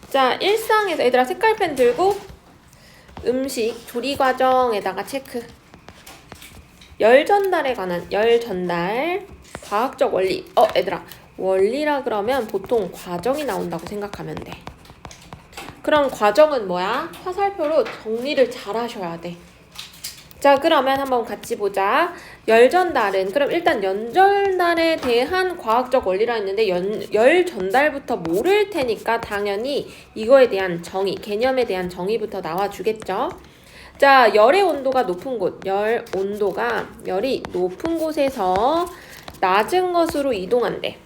자, 일상에서 얘들아 색깔펜 들고 음식 조리 과정에다가 체크. 열 전달에 관한 열 전달 과학적 원리. 얘들아 원리라 그러면 보통 과정이 나온다고 생각하면 돼. 그럼 과정은 뭐야? 화살표로 정리를 잘 하셔야 돼. 자, 그러면 한번 같이 보자. 열 전달은 그럼 일단 연 전달에 대한 과학적 원리라 했는데 열 전달부터 모를 테니까 당연히 이거에 대한 정의, 개념에 대한 정의부터 나와주겠죠. 자, 열의 온도가 높은 곳, 열이 높은 곳에서 낮은 것으로 이동한대.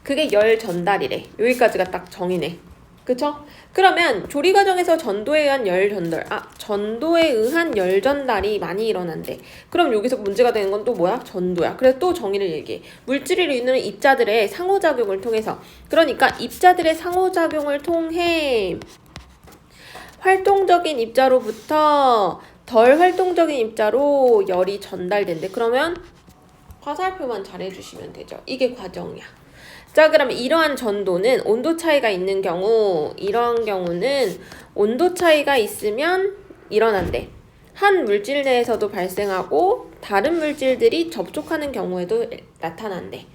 그게 열 전달이래. 여기까지가 딱 정의네. 그쵸? 그러면 조리 과정에서 전도에 의한 열 전달, 전도에 의한 열 전달이 많이 일어난대. 그럼 여기서 문제가 되는 건 또 뭐야? 전도야. 그래서 또 정의를 얘기해. 물질을 이루는 입자들의 상호작용을 통해서. 그러니까 입자들의 상호작용을 통해 활동적인 입자로부터 덜 활동적인 입자로 열이 전달된대. 그러면 화살표만 잘 해주시면 되죠. 이게 과정이야. 자, 그럼 이러한 전도는 온도 차이가 있는 경우, 이러한 경우는 온도 차이가 있으면 일어난대. 한 물질 내에서도 발생하고 다른 물질들이 접촉하는 경우에도 나타난대.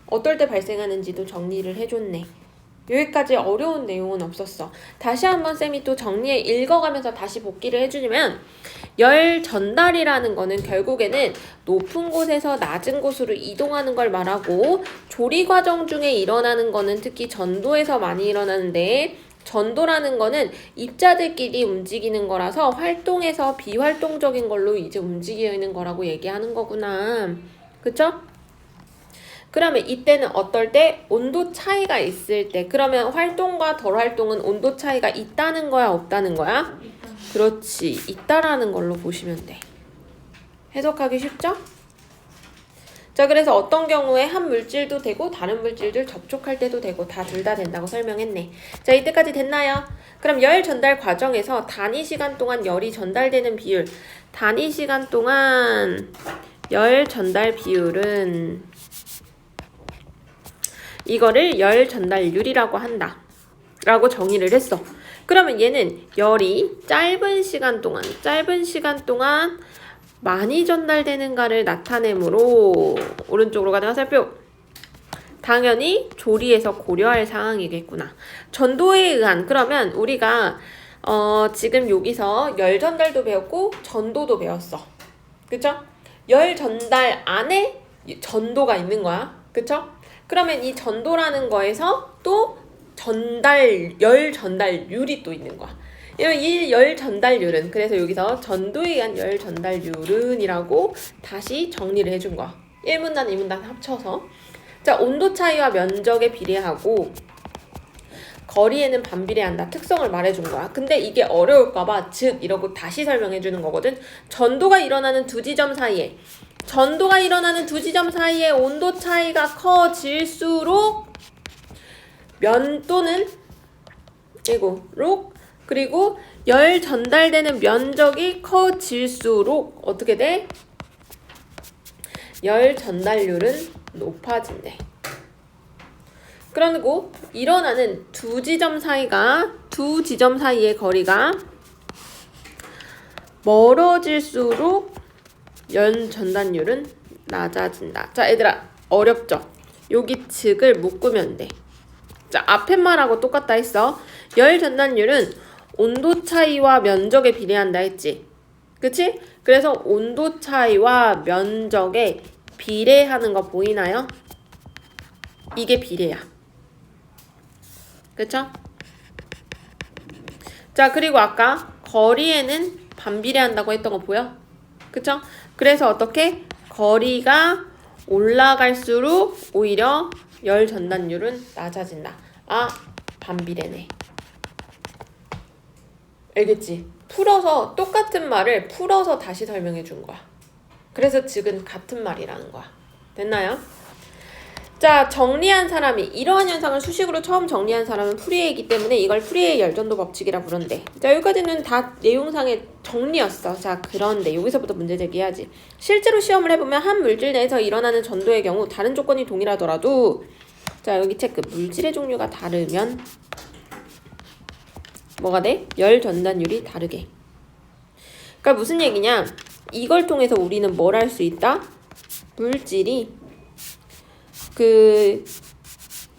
어떨 때 발생하는지도 정리를 해줬네. 여기까지 어려운 내용은 없었어. 다시 한번 쌤이 또 정리해 읽어가면서 다시 복기를 해주면 열 전달이라는 거는 결국에는 높은 곳에서 낮은 곳으로 이동하는 걸 말하고 조리 과정 중에 일어나는 거는 특히 전도에서 많이 일어나는데 전도라는 거는 입자들끼리 움직이는 거라서 활동에서 비활동적인 걸로 이제 움직이는 거라고 얘기하는 거구나. 그쵸? 그러면 이때는 어떨 때? 온도 차이가 있을 때. 그러면 활동과 덜 활동은 온도 차이가 있다는 거야, 없다는 거야? 그렇지. 있다라는 걸로 보시면 돼. 해석하기 쉽죠? 자, 그래서 어떤 경우에 한 물질도 되고 다른 물질들 접촉할 때도 되고 다 둘 다 된다고 설명했네. 자, 이때까지 됐나요? 그럼 열 전달 과정에서 단위 시간 동안 열이 전달되는 비율. 단위 시간 동안 열 전달 비율은 이거를 열 전달률이라고 한다 라고 정의를 했어. 그러면 얘는 열이 짧은 시간 동안 많이 전달되는가를 나타내므로 오른쪽으로 가는 화살표. 당연히 조리에서 고려할 사항이겠구나. 전도에 의한, 그러면 우리가 지금 여기서 열 전달도 배웠고 전도도 배웠어. 그쵸? 열 전달 안에 전도가 있는 거야. 그쵸? 그러면 이 전도라는 거에서 또 열 전달률이 또 있는 거야. 이 열 전달률은, 그래서 여기서 전도에 의한 열 전달률은 이라고 다시 정리를 해준 거야. 1문단, 2문단 합쳐서. 자, 온도 차이와 면적에 비례하고 거리에는 반비례한다. 특성을 말해준 거야. 근데 이게 어려울까봐 즉 이러고 다시 설명해주는 거거든. 전도가 일어나는 두 지점 사이에 온도 차이가 커질수록 그리고 열 전달되는 면적이 커질수록 어떻게 돼? 열 전달률은 높아진대. 그리고 일어나는 두 지점 사이의 거리가 멀어질수록 열 전달률은 낮아진다. 자, 얘들아 어렵죠? 여기 즉을 묶으면 돼. 자, 앞에 말하고 똑같다 했어. 열 전달률은 온도 차이와 면적에 비례한다 했지. 그치? 그래서 온도 차이와 면적에 비례하는 거 보이나요? 이게 비례야. 그쵸? 자, 그리고 아까 거리에는 반비례한다고 했던 거 보여? 그쵸? 그래서 어떻게? 거리가 올라갈수록 오히려 열 전달률은 낮아진다. 반비례네. 알겠지? 똑같은 말을 풀어서 다시 설명해 준 거야. 그래서 즉은 같은 말이라는 거야. 됐나요? 자, 정리한 사람이 이러한 현상을 수식으로 처음 정리한 사람은 프리에이기 때문에 이걸 프리에이 열전도 법칙이라 부른대. 자, 여기까지는 다 내용상의 정리였어. 자, 그런데 여기서부터 문제 제기해야지. 실제로 시험을 해보면 한 물질 내에서 일어나는 전도의 경우 다른 조건이 동일하더라도 자, 여기 체크. 물질의 종류가 다르면 뭐가 돼? 열 전달률이 다르게. 그러니까 무슨 얘기냐? 이걸 통해서 우리는 뭘 할 수 있다? 물질이 그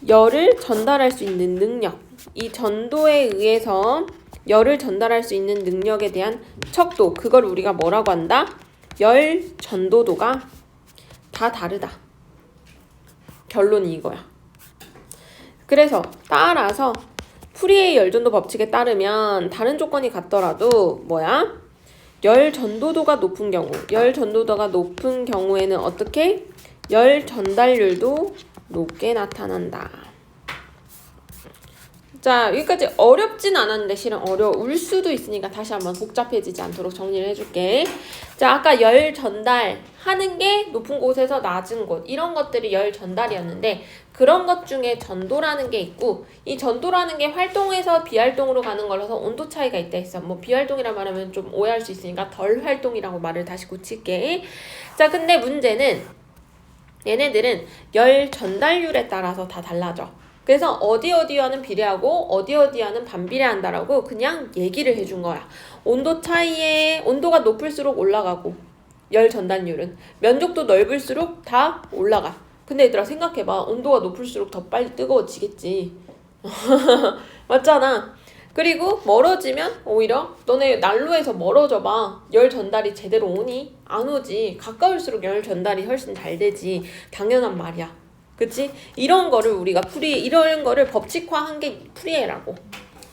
열을 전달할 수 있는 능력, 이 전도에 의해서 열을 전달할 수 있는 능력에 대한 척도, 그걸 우리가 뭐라고 한다? 열 전도도가 다 다르다. 결론이 이거야. 그래서 따라서 프리의 열전도 법칙에 따르면 다른 조건이 같더라도 뭐야? 열 전도도가 높은 경우, 열 전도도가 높은 경우에는 어떻게? 열 전달률도 높게 나타난다. 자, 여기까지 어렵진 않았는데 실은 어려울 수도 있으니까 다시 한번 복잡해지지 않도록 정리를 해줄게. 자, 아까 열 전달하는 게 높은 곳에서 낮은 곳, 이런 것들이 열 전달이었는데 그런 것 중에 전도라는 게 있고, 이 전도라는 게 활동에서 비활동으로 가는 거라서 온도 차이가 있다 했어. 뭐 비활동이라 말하면 좀 오해할 수 있으니까 덜 활동이라고 말을 다시 고칠게. 자, 근데 문제는 얘네들은 열 전달률에 따라서 다 달라져. 그래서 어디와는 비례하고 어디와는 반비례한다라고 그냥 얘기를 해준 거야. 온도 차이에 온도가 높을수록 올라가고 열 전달률은 면적도 넓을수록 다 올라가. 근데 얘들아 생각해봐. 온도가 높을수록 더 빨리 뜨거워지겠지. 맞잖아. 그리고 멀어지면 오히려 너네 난로에서 멀어져 봐. 열 전달이 제대로 오니? 안 오지. 가까울수록 열 전달이 훨씬 잘 되지. 당연한 말이야. 그치? 이런 거를 우리가 이런 거를 법칙화한 게 프리에라고.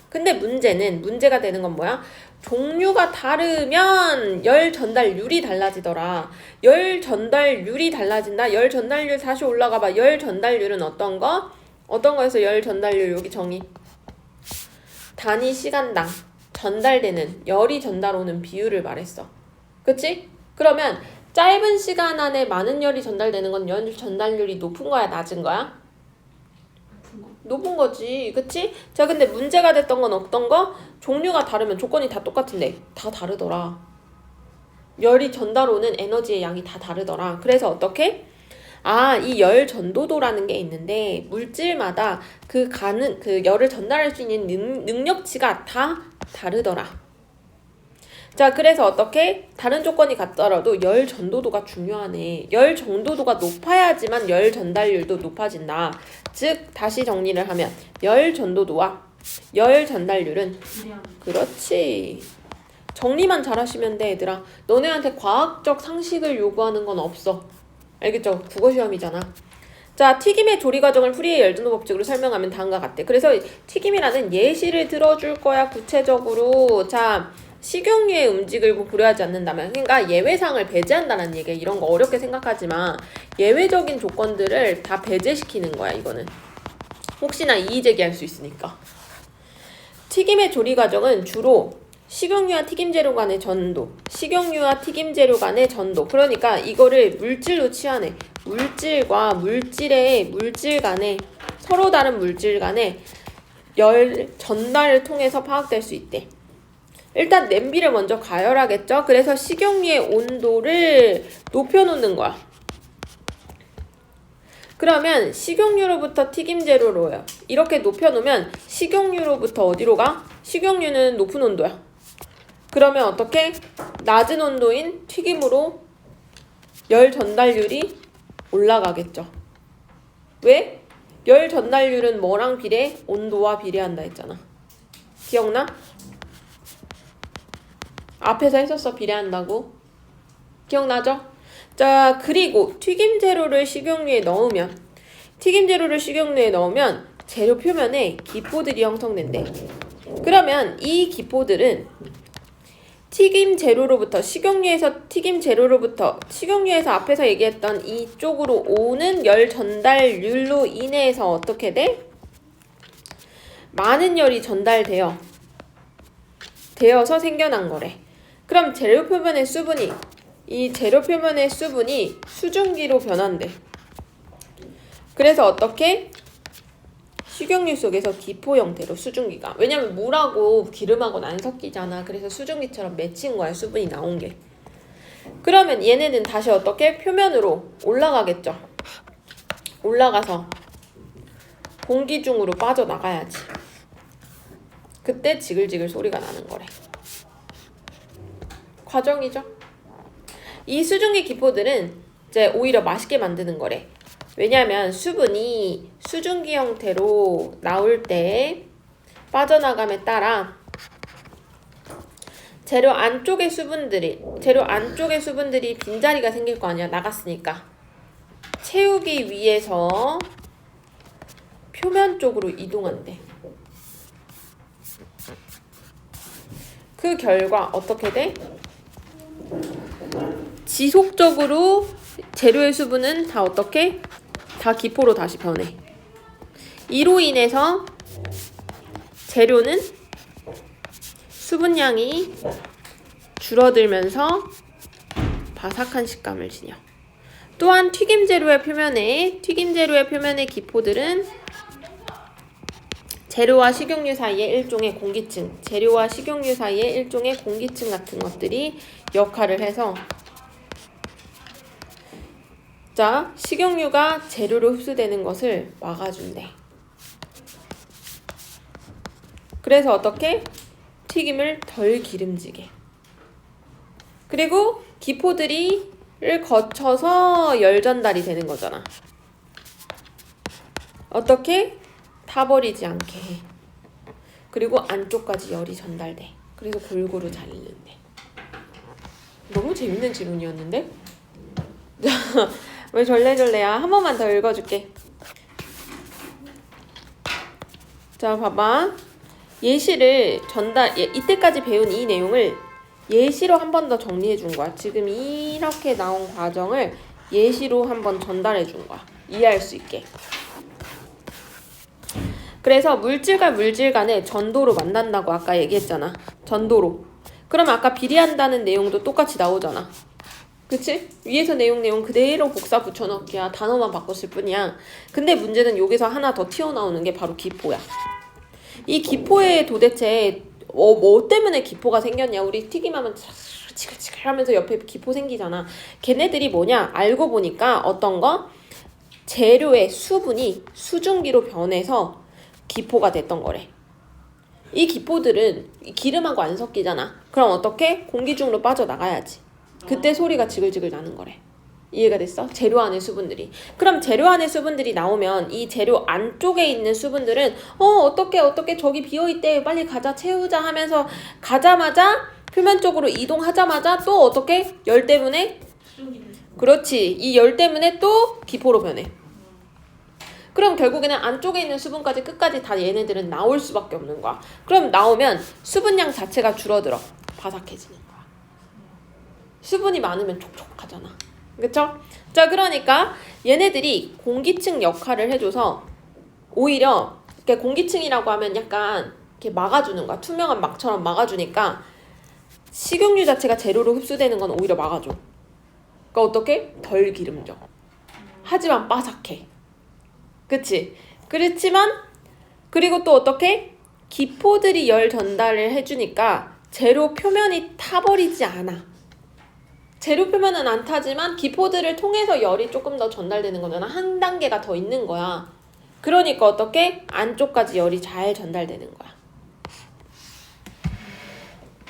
근데 문제가 되는 건 뭐야? 종류가 다르면 열 전달률이 달라지더라. 열 전달률이 달라진다. 열 전달률 다시 올라가 봐. 열 전달률은 어떤 거? 어떤 거에서 열 전달률 여기 정의. 단위 시간당 전달되는 열이 전달 오는 비율을 말했어. 그치? 그러면 짧은 시간 안에 많은 열이 전달되는 건 열 전달률이 높은 거야, 낮은 거야? 높은 거지. 그치? 자, 근데 문제가 됐던 건 어떤 거? 종류가 다르면 조건이 다 똑같은데 다 다르더라. 열이 전달 오는 에너지의 양이 다 다르더라. 그래서 어떻게? 이 열 전도도라는 게 있는데 물질마다 그 열을 전달할 수 있는 능력치가 다 다르더라. 자, 그래서 어떻게? 다른 조건이 같더라도 열 전도도가 중요하네. 열 전도도가 높아야지만 열 전달률도 높아진다. 즉, 다시 정리를 하면 열 전도도와 열 전달률은 그렇지. 정리만 잘하시면 돼, 얘들아. 너네한테 과학적 상식을 요구하는 건 없어. 알겠죠? 국어시험이잖아. 자, 튀김의 조리 과정을 프리의 열전도 법칙으로 설명하면 다음과 같대. 그래서 튀김이라는 예시를 들어줄 거야, 구체적으로. 자, 식용유의 음식을 고려하지 않는다면, 그러니까 예외상을 배제한다는 얘기야. 이런 거 어렵게 생각하지만 예외적인 조건들을 다 배제시키는 거야, 이거는. 혹시나 이의제기할 수 있으니까. 튀김의 조리 과정은 주로 식용유와 튀김재료 간의 전도, 식용유와 튀김재료 간의 전도. 그러니까 이거를 물질로 취하네. 물질과 물질 간에, 서로 다른 물질 간에 열 전달을 통해서 파악될 수 있대. 일단 냄비를 먼저 가열하겠죠. 그래서 식용유의 온도를 높여놓는 거야. 그러면 식용유로부터 튀김재료로요. 이렇게 높여놓으면 식용유로부터 어디로 가? 식용유는 높은 온도야. 그러면 어떻게? 낮은 온도인 튀김으로 열 전달률이 올라가겠죠. 왜? 열 전달률은 뭐랑 비례해? 온도와 비례한다 했잖아. 기억나? 앞에서 했었어. 비례한다고. 기억나죠? 자, 그리고 튀김재료를 식용유에 넣으면 재료 표면에 기포들이 형성된대. 그러면 이 기포들은 식용유에서 앞에서 얘기했던 이쪽으로 오는 열 전달률로 인해서 어떻게 돼? 많은 열이 되어서 생겨난 거래. 그럼 재료 표면의 수분이 수증기로 변한대. 그래서 어떻게? 식용유 속에서 기포 형태로 수증기가. 왜냐면 물하고 기름하고는 안 섞이잖아. 그래서 수증기처럼 맺힌 거야, 수분이 나온 게. 그러면 얘네는 다시 어떻게? 표면으로 올라가겠죠. 올라가서 공기 중으로 빠져나가야지. 그때 지글지글 소리가 나는 거래. 과정이죠. 이 수증기 기포들은 이제 오히려 맛있게 만드는 거래. 왜냐하면 수분이 수증기 형태로 나올 때 빠져나감에 따라 재료 안쪽의 수분들이 빈자리가 생길 거 아니야. 나갔으니까. 채우기 위해서 표면 쪽으로 이동한대. 그 결과 어떻게 돼? 지속적으로 재료의 수분은 다 어떻게? 다 기포로 다시 변해. 이로 인해서 재료는 수분량이 줄어들면서 바삭한 식감을 지녀. 또한 튀김 재료의 표면의 기포들은 재료와 식용유 사이의 일종의 공기층 같은 것들이 역할을 해서 자, 식용유가 재료로 흡수되는 것을 막아준대. 그래서 어떻게? 튀김을 덜 기름지게. 그리고 기포들을 거쳐서 열 전달이 되는 거잖아. 어떻게? 타버리지 않게 해. 그리고 안쪽까지 열이 전달돼. 그래서 골고루 잘 익는데. 너무 재밌는 질문이었는데? 왜 절레절레야? 한 번만 더 읽어줄게. 자, 봐봐. 예시를 이때까지 배운 이 내용을 예시로 한 번 더 정리해 준 거야. 지금 이렇게 나온 과정을 예시로 한 번 전달해 준 거야. 이해할 수 있게. 그래서 물질과 물질 간의 전도로 만난다고 아까 얘기했잖아. 전도로. 그럼 아까 비례한다는 내용도 똑같이 나오잖아. 그치? 위에서 내용 그대로 복사 붙여넣기야. 단어만 바꿨을 뿐이야. 근데 문제는 여기서 하나 더 튀어나오는 게 바로 기포야. 이 기포에 도대체 뭐 때문에 기포가 생겼냐. 우리 튀김하면 지글지글 하면서 옆에 기포 생기잖아. 걔네들이 뭐냐. 알고 보니까 어떤 거? 재료의 수분이 수증기로 변해서 기포가 됐던 거래. 이 기포들은 기름하고 안 섞이잖아. 그럼 어떻게? 공기 중으로 빠져나가야지. 그때 소리가 지글지글 나는 거래. 이해가 됐어? 재료 안의 수분들이. 그럼 재료 안의 수분들이 나오면 이 재료 안쪽에 있는 수분들은 어떻게 저기 비어있대. 빨리 가자 채우자 하면서 가자마자 표면 쪽으로 이동하자마자 또 어떻게? 열 때문에? 그렇지. 이 열 때문에 또 기포로 변해. 그럼 결국에는 안쪽에 있는 수분까지 끝까지 다 얘네들은 나올 수밖에 없는 거야. 그럼 나오면 수분량 자체가 줄어들어. 바삭해지는 거야. 수분이 많으면 촉촉하잖아. 그쵸? 자, 그러니까 얘네들이 공기층 역할을 해줘서 오히려 이렇게 공기층이라고 하면 약간 이렇게 막아주는 거야. 투명한 막처럼 막아주니까 식용유 자체가 재료로 흡수되는 건 오히려 막아줘. 그러니까 어떻게? 덜 기름져. 하지만 바삭해. 그치? 그렇지만 그리고 또 어떻게? 기포들이 열 전달을 해주니까 재료 표면이 타버리지 않아. 재료 표면은 안 타지만 기포들을 통해서 열이 조금 더 전달되는 거잖아. 한 단계가 더 있는 거야. 그러니까 어떻게? 안쪽까지 열이 잘 전달되는 거야.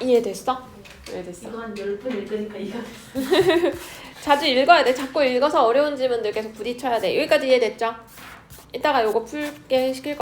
이해됐어? 이해됐어? 이거 한 10번 읽으니까 이해됐어. 자주 읽어야 돼. 자꾸 읽어서 어려운 질문들 계속 부딪혀야 돼. 여기까지 이해됐죠? 이따가 요거 풀게 시킬 거